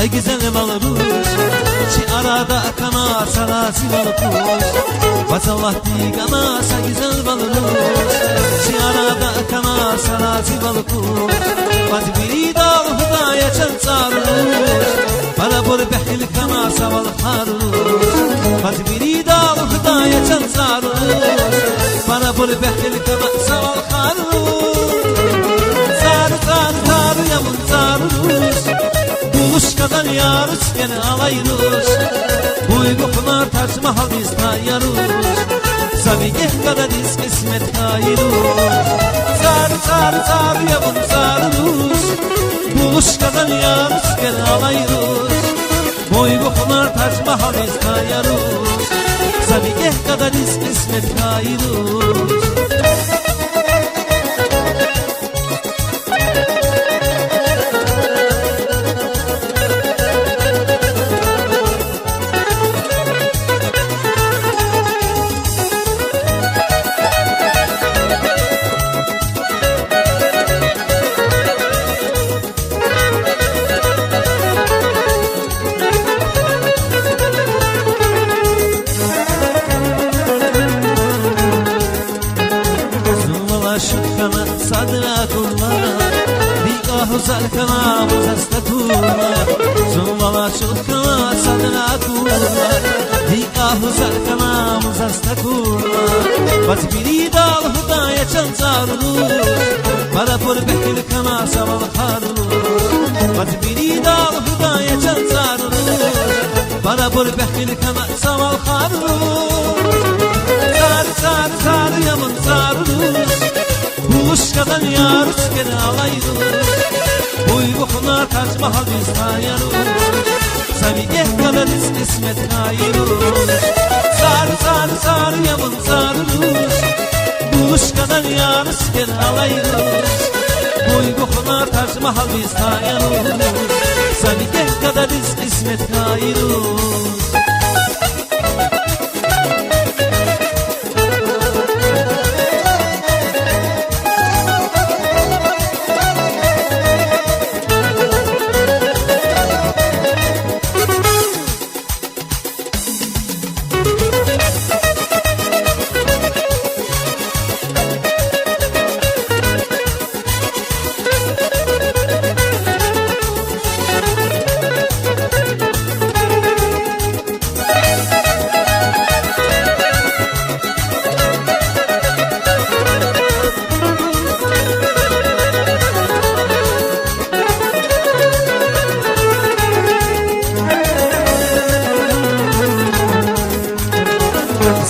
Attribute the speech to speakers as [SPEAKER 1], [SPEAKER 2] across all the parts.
[SPEAKER 1] Ay güzel balırız Çi arada kana salasi balırız Masallah digana sa güzel balırız Çi arada kana salasi balırız Mazbiri dal hudaya çansarız Bana bur behil kana saval harız Mazbiri dal hudaya çansarız Bana bur behil kana saval harız Zar yamun zarız Buluşkadan yarız gene alayırız Buyguklar Tac Mahal biz tayarız Sabigeh kadar iz kısmet kayırız Zar yamun zarız Buluşkadan yarız gene alayırız Buyguklar Tac Mahal biz tayarız Sabigeh kadar iz kısmet kayırız Sadratullah Nikahı zarkana muzastatullah Zumvala şulkana sadratullah Nikahı zarkana muzastatullah Bazbiri dal hudaya çansarullah Bana pur behil kana saval harullah Bazbiri dal hudaya çansarullah Bana pur behil kana saval harullah Zar yamun zarullah Buluşkadan yarız gene alayırız Buyguklar Tac Mahal biz tayarız Sabigeh kadar iz kısmet kayırız Zar yamun zarırız Buluşkadan yarız gene alayırız Buyguklar Tac Mahal biz tayarız Sabigeh kadar iz kısmet kayırız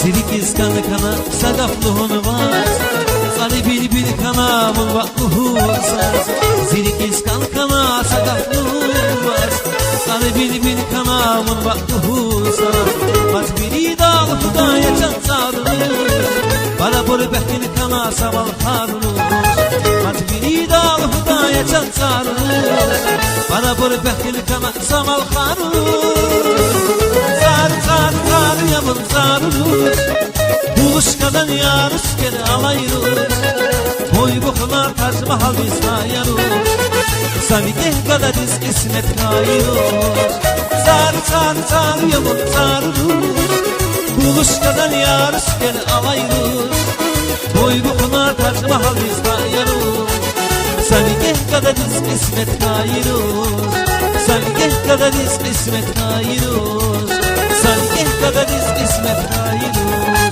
[SPEAKER 1] Zirik iskan kana sadafluhun var Sani bilbil kana mulvakluhun saz Zirik iskan kana sadafluhun var Sani bilbil kana mulvakluhun saz Mazbiri dal hudaya çansarılır Bana bur behil kana saval harulur Mazbiri dal hudaya çansarılır Bana bur behil kana saval harulur Zar yamun zarırız Buluşkadan yarız gene alayırız Buyguklar Tac Mahal biz tayarız Sabigeh kadar iz kısmet kayırız Zar yamun zarırız Buluşkadan yarız gene alayırız Buyguklar Tac Mahal biz tayarız Sabigeh kadar iz kısmet kayırız Sabigeh kadar iz kısmet kayırız Sabigeh kadar iz kısmet kayırız